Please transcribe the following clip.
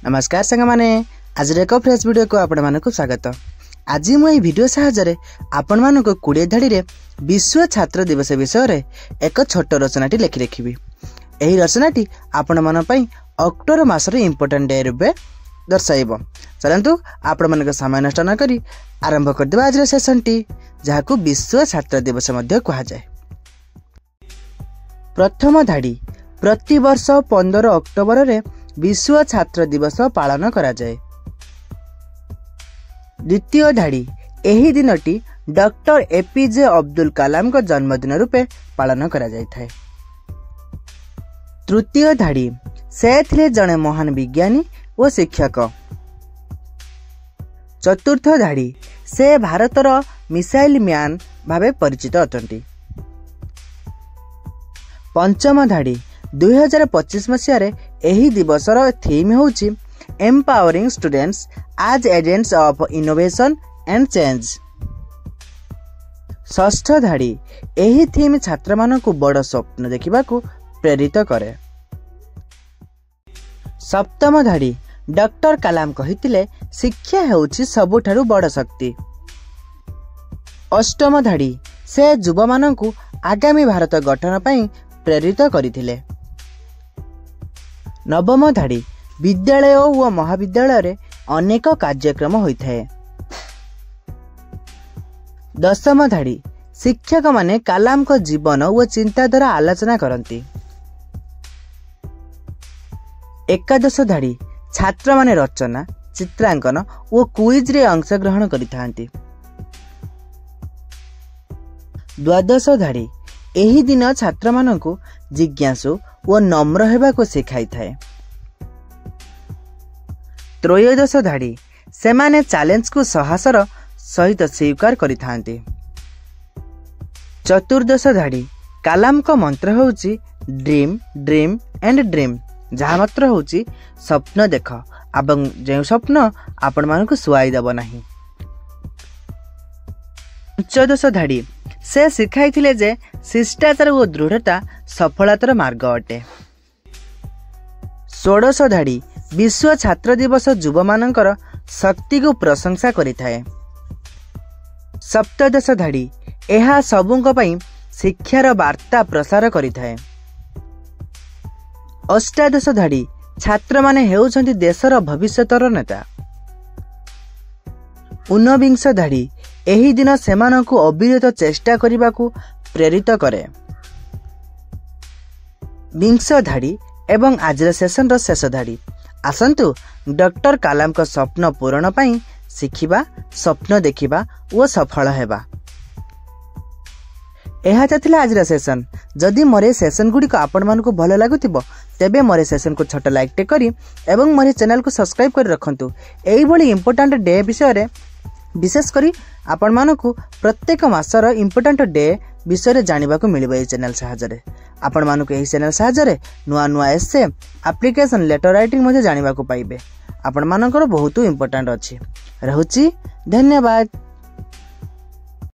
नमस्कार सांग माने आज एक फ्रेश वीडियो को आपण मानक स्वागत। आज मुझे वीडियो साहाय्य आपण मानक 20 धाड़ी रे विश्व छात्र दिवस विषय रे एक छोट रचनाटी लिखि रखिबी। एही रचनाटी आपण मन पई अक्टोबर मासर इंपोर्टेंट डे रूपे दर्शाइबो। चलंतु आपण मानक समय नष्ट न करी आरंभ कर देबा आज सेशनटी जाहाकू विश्व छात्र दिवस मध्ये कहा जाय। प्रथम धाड़ी प्रति वर्ष 15 अक्टोबर रे विश्व छात्र दिवस पालन करा जाए। द्वितीय धाड़ी एही दिनटी डॉक्टर एपीजे अब्दुल कलाम को जन्मदिन रूपे पालन करा जाय थाए। तृतीय धाड़ी से थिले जने महान विज्ञानी और शिक्षक। चतुर्थ धाड़ी से भारतर मिसाइल मैन भावे परिचित अटंती। पंचम धाड़ी 2025 मसीह रे एही दिवसर थीम होची empowering students as agents of innovation and change. षष्ठ धाड़ी एही थीम छात्र मानकु बड़ स्वप्न देखिबा को प्रेरित करे। सप्तम धाड़ी डॉक्टर कलाम कहितिले शिक्षा हेउची सबुठारु बड़ शक्ति। अष्टम धाड़ी से युवा मानकु आगामी भारत गठन पई प्रेरित करिथिले। नवम धाड़ी विद्यालय और महाविद्यालय रे अनेक कार्यक्रम होइथाए। दशम धाड़ी शिक्षक माने कलाम को जीवन और चिंताधारा आलोचना करती। एकादश धाड़ी छात्र माने रचना चित्रांकन और क्विज रे अंशग्रहण करिथांती। द्वादश धाड़ी एही दिन छात्र मानकु जिज्ञासु और नम्र हेबा को सिखाई थाए। त्रयोदश धाड़ी सेमाने चैलेंज को साहसर सहित स्वीकार करिथांती। चतुर्दश धाड़ी कलाम को मंत्र होउची ड्रीम ड्रीम एंड ड्रीम, जहा मात्र होउची स्वप्न देख एवं जे स्वप्न आपण मानकु सुआई दब नाही। पंचदश धाड़ी से शिखाई थिले जे शिष्टाचार और दृढ़ता सफलतार मार्ग अटे। षोडश धाड़ी विश्व छात्र दिवस युवा मानकर शक्ति को प्रशंसा करिथाए। सप्तदश धाड़ी एहा सबुंक पई शिक्षार वार्ता प्रसार करिथाए। अष्टादश धाड़ी छात्र माने हेउछंती देशर भविष्यतर नेता। ऊनविंश धाड़ी एही दिन सेमानकु अविरत चेष्टा करिबाकू प्रेरित करे। विंश धाड़ी एवं आजर सेशन रो शेष धाड़ी आसंतु डॉक्टर कलाम को स्वप्न पूरण पई शिखिबा स्वप्न देखिबा और सफल हेबा। एहा थिला आजर सेशन। जदि मोरे सेशन गुडी को आपण मानकु भलो लागुतिबो तेबे मोरे सेशन को छोट लाइक टे करी एवं मोरे चैनल को सब्सक्राइब कर रखंतु। एही भली इंपोर्टेंट डे विषय रे विशेष करी आपण मानकु प्रत्येक मासर इंपोर्टेंट डे विषय जानिबा को मिलिबो। ए चैनल साहाय्य आपण मानकु एही चैनल साहाय्य नुआ नुआ एसे एप्लिकेशन लेटर राइटिंग मध्ये जानिबा को पाइबे। आपण मानकर बहुत इंपोर्टेंट अछि। रहउची धन्यवाद।